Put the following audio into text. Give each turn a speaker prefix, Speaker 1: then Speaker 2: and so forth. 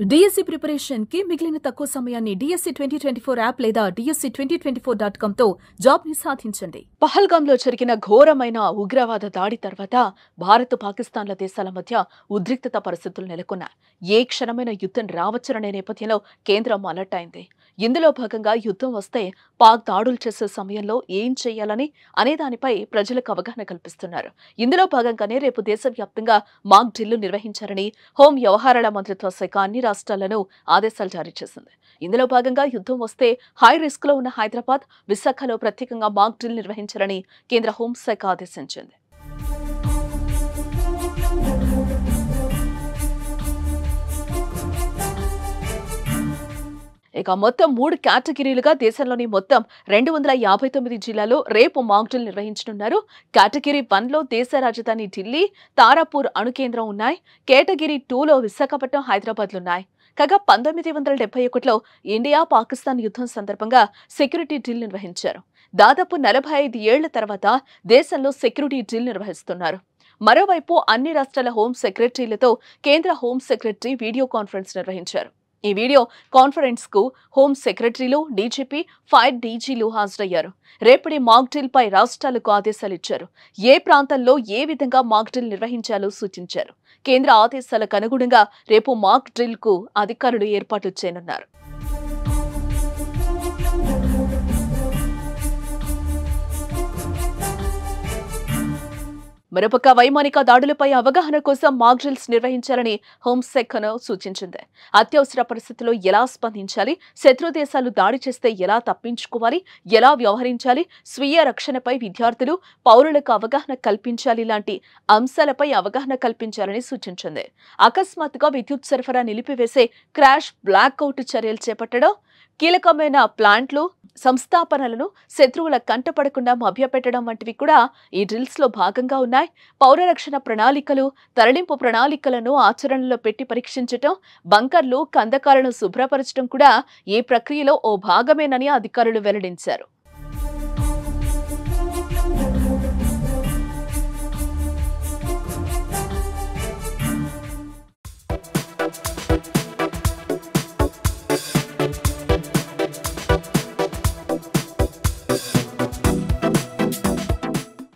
Speaker 1: DSC preparation కి మిగిలిన తక్కువ సమయాన్ని డిఎస్సి 2024 యాప్ లేదా DSC2024.com తో జాబ్ ని సాధించండి. పహల్గాంలో జరిగిన ఘోరమైన ఉగ్రవాద దాడి తర్వాత భారత్ పాకిస్తాన్ల దేశాల మధ్య ఉద్రిక్తత పరిస్థితులు నెలకొన్నాయి. ఏ క్షణమైన యుద్ధం రావచ్చుననే నేపథ్యంలో కేంద్రం అలర్ట్ అయింది. ఇందులో భాగంగా యుద్ధం వస్తే పాక్ దాడులు చేసే సమయంలో ఏం చేయాలని అనే దానిపై ప్రజలకు అవగాహన కల్పిస్తున్నారు. ఇందులో భాగంగానే రేపు దేశవ్యాప్తంగా మాక్ డ్రిల్ నిర్వహించారని హోం వ్యవహారాల మంత్రిత్వ శాఖ అన్ని రాష్ట్రాలను ఆదేశాలు జారీ చేసింది. ఇందులో భాగంగా యుద్ధం వస్తే హై రిస్క్ లో ఉన్న హైదరాబాద్, విశాఖలో ప్రత్యేకంగా మాక్ డ్రిల్ నిర్వహించారని కేంద్ర హోంశాఖ ఆదేశించింది. ఇక మొత్తం 3 కేటగిరీలుగా దేశంలోని మొత్తం 259 జిల్లాలో రేపు మాక్ డ్రిల్ నిర్వహించనున్నారు. కేటగిరీ 1లో దేశ రాజధాని ఢిల్లీ, తారాపూర్ అణు కేంద్రం ఉన్నాయి. కేటగిరీ 2లో విశాఖపట్నం, హైదరాబాద్లున్నాయి. కాగా 1971లో ఇండియా పాకిస్తాన్ యుద్ధం సందర్భంగా సెక్యూరిటీ డ్రిల్ నిర్వహించారు. దాదాపు 45 ఏళ్ల తర్వాత దేశంలో సెక్యూరిటీ డ్రిల్ నిర్వహిస్తున్నారు. మరోవైపు అన్ని రాష్ట్రాల హోం సెక్రటరీలతో కేంద్ర హోం సెక్రటరీ వీడియో కాన్ఫరెన్స్ నిర్వహించారు. ఈ వీడియో కాన్ఫరెన్స్ కు హోం సెక్రటరీలు, డీజీపీ, ఫైర్ డీజీలు హాజరయ్యారు. రేపటి మాక్ డ్రిల్ పై రాష్ట్రాలకు ఆదేశాలు ఇచ్చారు. ఏ ప్రాంతంలో ఏ విధంగా మాక్ డ్రిల్ నిర్వహించాలో సూచించారు. కేంద్ర ఆదేశాలకు అనుగుణంగా రేపు మాక్ డ్రిల్ కు అధికారులు ఏర్పాట్లు చేయనున్నారు. మరోపక్క వైమానిక దాడులపై అవగాహన కోసం మాక్ డ్రిల్స్ నిర్వహించాలని హోంశాఖను సూచించింది. అత్యవసర పరిస్థితుల్లో ఎలా స్పందించాలి, శత్రు దేశాలు దాడి చేస్తే ఎలా తప్పించుకోవాలి, ఎలా వ్యవహరించాలి, స్వీయ రక్షణపై విద్యార్థులు, పౌరులకు అవగాహన కల్పించాలి లాంటి అంశాలపై అవగాహన కల్పించాలని సూచించింది. అకస్మాత్తుగా విద్యుత్ సరఫరా నిలిపివేసే క్రాష్, బ్లాక్అవుట్ చర్యలు చేపట్టడం, కీలకమైన ప్లాంట్లు, సంస్థాపనలను శత్రువుల కంటపడకుండా మభ్యపెట్టడం వంటివి కూడా ఈ డ్రిల్స్ లో భాగంగా ఉన్నాయి. పౌర రక్షణ ప్రణాళికలు, తరలింపు ప్రణాళికలను ఆచరణలో పెట్టి పరీక్షించటం, బంకర్లు, కందకాలను శుభ్రపరచడం కూడా ఈ ప్రక్రియలో ఓ భాగమేనని అధికారులు వెల్లడించారు.